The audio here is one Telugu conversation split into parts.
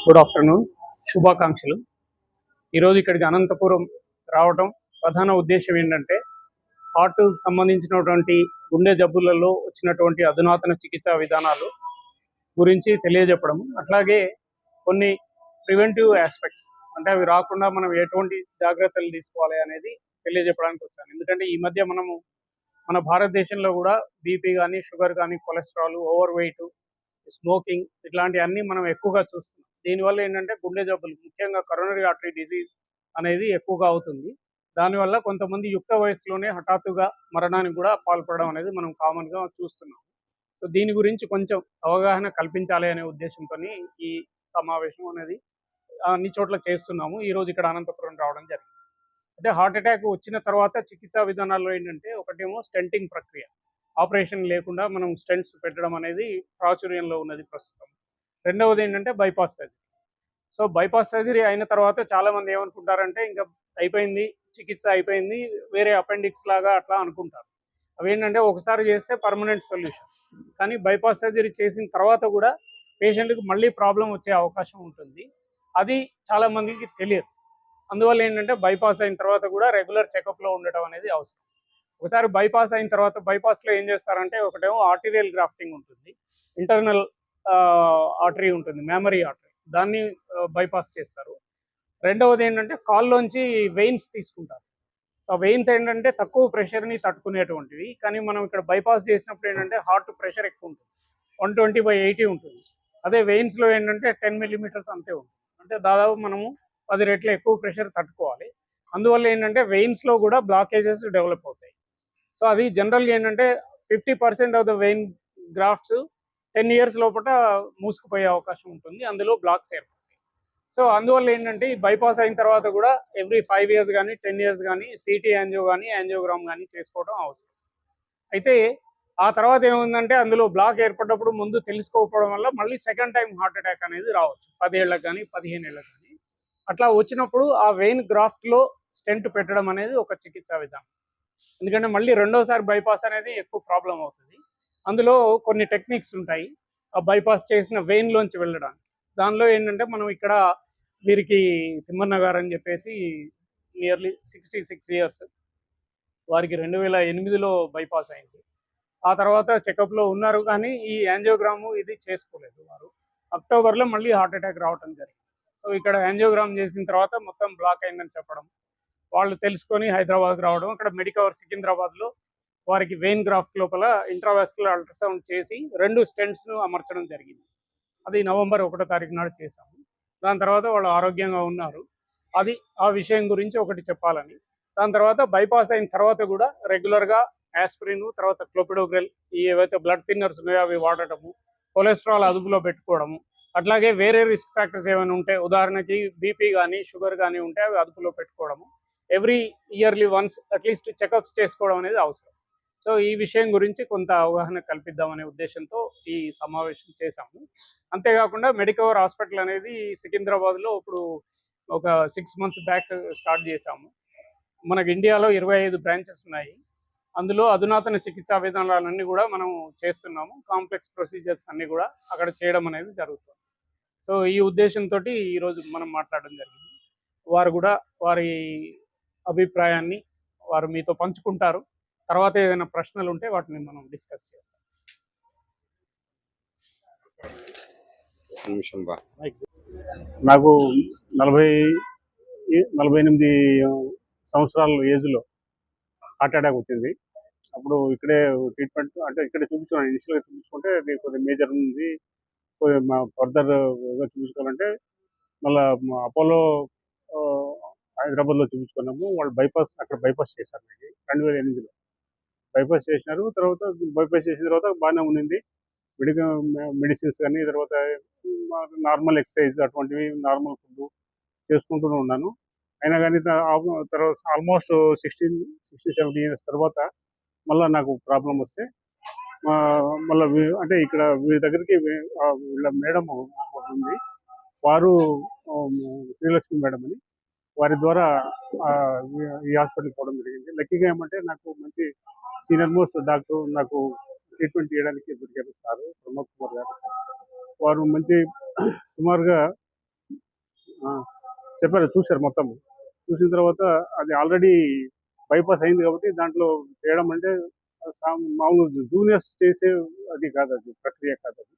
గుడ్ ఆఫ్టర్నూన్, శుభాకాంక్షలు. ఈరోజు ఇక్కడికి అనంతపురం రావడం ప్రధాన ఉద్దేశం ఏంటంటే హార్ట్ సంబంధించినటువంటి గుండె జబ్బులలో వచ్చినటువంటి అధునాతన చికిత్సా విధానాలు గురించి తెలియజెప్పడం, అట్లాగే కొన్ని ప్రివెంటివ్ ఆస్పెక్ట్స్ అంటే అవి రాకుండా మనం ఎటువంటి జాగ్రత్తలు తీసుకోవాలి అనేది తెలియజెప్పడానికి వచ్చాను. ఎందుకంటే ఈ మధ్య మన భారతదేశంలో కూడా బీపీ కానీ, షుగర్ కానీ, కొలెస్ట్రాల్, ఓవర్ వెయిట్, స్మోకింగ్ ఇట్లాంటివన్నీ మనం ఎక్కువగా చూస్తున్నాం. దీనివల్ల ఏంటంటే గుండె జబ్బులు, ముఖ్యంగా కరోనరీ ఆర్టరీ డిసీజ్ అనేది ఎక్కువగా అవుతుంది. దానివల్ల కొంతమంది యుక్త వయసులోనే హఠాత్తుగా మరణానికి కూడా పాల్పడడం అనేది మనం కామన్గా చూస్తున్నాం. సో దీని గురించి కొంచెం అవగాహన కల్పించాలి అనే ఉద్దేశంతో ఈ సమావేశం అనేది అన్ని చోట్ల చేస్తున్నాము. ఈరోజు ఇక్కడ అనంతపురం రావడం జరిగింది. అంటే హార్ట్ అటాక్ వచ్చిన తర్వాత చికిత్సా విధానాల్లో ఏంటంటే ఒకటేమో స్టెంటింగ్ ప్రక్రియ, ఆపరేషన్ లేకుండా మనం స్టెంట్స్ పెట్టడం అనేది ప్రాచుర్యంలో ఉన్నది ప్రస్తుతం. రెండవది ఏంటంటే bypass surgery. So bypass surgery అయిన తర్వాత చాలామంది ఏమనుకుంటారంటే ఇంకా అయిపోయింది, చికిత్స అయిపోయింది, వేరే అపెండిక్స్ లాగా అట్లా అనుకుంటారు. అవేంటంటే ఒకసారి చేస్తే పర్మనెంట్ సొల్యూషన్. కానీ బైపాస్ సర్జరీ చేసిన తర్వాత కూడా పేషెంట్కి మళ్ళీ ప్రాబ్లం వచ్చే అవకాశం ఉంటుంది. అది చాలామందికి తెలియదు. అందువల్ల ఏంటంటే బైపాస్ అయిన తర్వాత కూడా రెగ్యులర్ చెకప్లో ఉండటం అనేది అవసరం. ఒకసారి బైపాస్ అయిన తర్వాత బైపాస్లో ఏం చేస్తారంటే ఒకటేమో ఆర్టీరియల్ గ్రాఫ్టింగ్ ఉంటుంది, ఇంటర్నల్ ఆర్టరీ ఉంటుంది, మెమరీ ఆర్టరీ, దాన్ని బైపాస్ చేస్తారు. రెండవది ఏంటంటే కాల్లోంచి వెయిన్స్ తీసుకుంటారు. సో వెయిన్స్ ఏంటంటే తక్కువ ప్రెషర్ని తట్టుకునేటువంటివి. కానీ మనం ఇక్కడ బైపాస్ చేసినప్పుడు ఏంటంటే హార్ట్ ప్రెషర్ ఎక్కువ ఉంటుంది, 120/80 ఉంటుంది. అదే వెయిన్స్లో ఏంటంటే 10 మిల్లీమీటర్స్ అంతే ఉంటుంది. అంటే దాదాపు మనము 10 రెట్లు ఎక్కువ ప్రెషర్ తట్టుకోవాలి. అందువల్ల ఏంటంటే వెయిన్స్లో కూడా బ్లాకేజెస్ డెవలప్ అవుతాయి. సో అది జనరల్గా ఏంటంటే 50% of the vein grafts 10 years లోపల మూసుకుపోయే అవకాశం ఉంటుంది, అందులో బ్లాక్స్ ఏర్పడతాయి. సో అందువల్ల ఏంటంటే ఈ బైపాస్ అయిన తర్వాత కూడా ఎవ్రీ 5 ఇయర్స్ కానీ 10 ఇయర్స్ కానీ సిటీ యాంజియో కానీ యాంజియోగ్రామ్ కానీ చేసుకోవడం అవసరం. అయితే ఆ తర్వాత ఏముందంటే అందులో బ్లాక్ ఏర్పడినప్పుడు ముందు తెలుసుకోకపోవడం వల్ల మళ్ళీ సెకండ్ టైం హార్ట్ అటాక్ అనేది రావచ్చు, 10 ఏళ్ళకి కానీ 15 ఏళ్ళకి కానీ. అట్లా వచ్చినప్పుడు ఆ వెయిన్ గ్రాఫ్ట్లో స్టెంట్ పెట్టడం అనేది ఒక చికిత్సా విధానం. ఎందుకంటే మళ్ళీ రెండోసారి బైపాస్ అనేది ఎక్కువ ప్రాబ్లం అవుతుంది. అందులో కొన్ని టెక్నిక్స్ ఉంటాయి ఆ బైపాస్ చేసిన వెయిన్లోంచి వెళ్ళడానికి. దానిలో ఏంటంటే మనం ఇక్కడ వీరికి తిమ్మన్న గారు అని చెప్పేసి నియర్లీ 66 ఇయర్స్, వారికి 2008లో బైపాస్ అయింది. ఆ తర్వాత చెకప్లో ఉన్నారు కానీ ఈ యాంజియోగ్రాము ఇది చేసుకోలేదు వారు. అక్టోబర్లో మళ్ళీ హార్ట్ అటాక్ రావడం జరిగింది. సో ఇక్కడ యాంజియోగ్రామ్ చేసిన తర్వాత మొత్తం బ్లాక్ అయిందని చెప్పడం, వాళ్ళు తెలుసుకొని హైదరాబాద్కి రావడం, అక్కడ మెడికవర్ సికింద్రాబాద్లో వారికి వెయిన్ గ్రాఫ్ట్ లోపల ఇంట్రావాస్కులర్ అల్ట్రాసౌండ్ చేసి 2 స్టెంట్స్ను అమర్చడం జరిగింది. అది నవంబర్ 1వ తారీఖు నాడు చేశాము. దాని తర్వాత వాళ్ళు ఆరోగ్యంగా ఉన్నారు. అది ఆ విషయం గురించి ఒకటి చెప్పాలని. దాని తర్వాత బైపాస్ అయిన తర్వాత కూడా రెగ్యులర్గా యాస్పిరిన్, తర్వాత క్లోపిడోగ్రెల్, ఈ ఏవైతే బ్లడ్ థిన్నర్స్ ఉన్నాయో అవి వాడటము, కొలెస్ట్రాల్ అదుపులో పెట్టుకోవడము, అట్లాగే వేరే రిస్క్ ఫ్యాక్టర్స్ ఏమైనా ఉంటే, ఉదాహరణకి బీపీ కానీ షుగర్ కానీ ఉంటే అవి అదుపులో పెట్టుకోవడము, every yearly once at least checkups చేసుకోవడం అనేది అవసరం. సో ఈ విషయం గురించి కొంత అవగాహన కల్పిద్దామనే ఉద్దేశంతో ఈ సమావేశం చేశాము. అంతేకాకుండా మెడికవర్ హాస్పిటల్ అనేది సికింద్రాబాద్లో ఇప్పుడు ఒక 6 మంత్స్ బ్యాక్ స్టార్ట్ చేశాము. మనకు ఇండియాలో 25 బ్రాంచెస్ ఉన్నాయి. అందులో అధునాతన చికిత్సా విధానాలన్నీ కూడా మనం చేస్తున్నాము. కాంప్లెక్స్ ప్రొసీజర్స్ అన్నీ కూడా అక్కడ చేయడం అనేది జరుగుతుంది. సో ఈ ఉద్దేశంతో ఈరోజు మనం మాట్లాడడం జరిగింది. వారు కూడా వారి అభిప్రాయాన్ని వారు మీతో పంచుకుంటారు. తర్వాత ఏదైనా ప్రశ్నలు ఉంటే వాటిని మనం డిస్కస్ చేస్తాం. నాకు 48 సంవత్సరాల ఏజ్లో హార్ట్ అటాక్ వచ్చింది. అప్పుడు ఇక్కడే ట్రీట్మెంట్ అంటే ఇక్కడే చూపించుకున్నాను. ఇనిషియల్గా చూపించుకుంటే అది కొద్దిగా మేజర్ ఉంది, ఫర్దర్గా చూపించుకోవాలంటే మళ్ళీ అపోలో హైదరాబాద్లో చూపించుకున్నాము. వాళ్ళు అక్కడ బైపాస్ చేశారు. నాకు 2008లో బైపాస్ చేసినారు. తర్వాత బైపాస్ చేసిన తర్వాత బాగానే ఉండింది. మెడిసిన్స్ కానీ, తర్వాత నార్మల్ ఎక్సర్సైజ్ అటువంటివి, నార్మల్ ఫుడ్ చేసుకుంటూనే ఉన్నాను. అయినా కానీ తర్వాత ఆల్మోస్ట్ 60-70 ఇయర్స్ తర్వాత మళ్ళీ నాకు ప్రాబ్లం వస్తే మళ్ళీ అంటే ఇక్కడ వీరి దగ్గరికి వీళ్ళ మేడం ఉంది, వారు శ్రీలక్ష్మి మేడం అని, వారి ద్వారా ఈ హాస్పిటల్కి పోవడం జరిగింది. లక్కీగా ఏమంటే నాకు మంచి సీనియర్ మోస్ట్ డాక్టర్ నాకు ట్రీట్మెంట్ చేయడానికి దొరికారు, సార్ ప్రమోద్ కుమార్ గారు. వారు మంచి సుమారుగా చెప్పారు, చూశారు మొత్తం. చూసిన తర్వాత అది ఆల్రెడీ బైపాస్ అయింది కాబట్టి దాంట్లో చేయడం అంటే మామూలు జూనియర్స్ చేసే అది కాదు, అది ప్రక్రియ కాదు, అది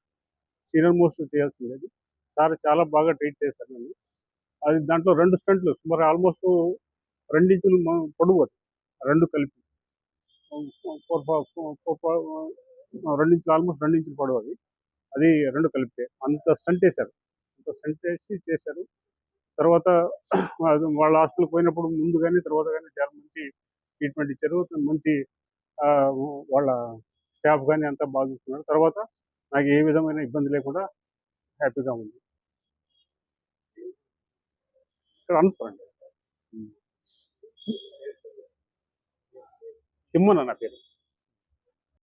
సీనియర్ మోస్ట్ చేయాల్సింది. అది సార్ చాలా బాగా ట్రీట్ చేశారు నన్ను. అది దాంట్లో 2 స్టంట్లు సుమారు ఆల్మోస్ట్ 2 ఇంచులు పొడవు అది, 2 కలిపి 2 ఇంచులు, ఆల్మోస్ట్ 2 ఇంచులు పొడవు అది. అది 2 కలిపితే అంత స్టంట్ వేశారు, అంత స్టంట్ వేసి చేశారు. తర్వాత అది వాళ్ళ హాస్పిటల్కి పోయినప్పుడు ముందు కానీ తర్వాత కానీ చాలా మంచి ట్రీట్మెంట్ ఇచ్చారు. మంచి ఆ, వాళ్ళ స్టాఫ్ కానీ అంతా బాగా చూసుకున్నారు. తర్వాత నాకు ఏ విధమైన ఇబ్బంది లేకుండా హ్యాపీగా ఉంది. ఇక్కడ అనుకోండి, తిమ్మన నా పేరు.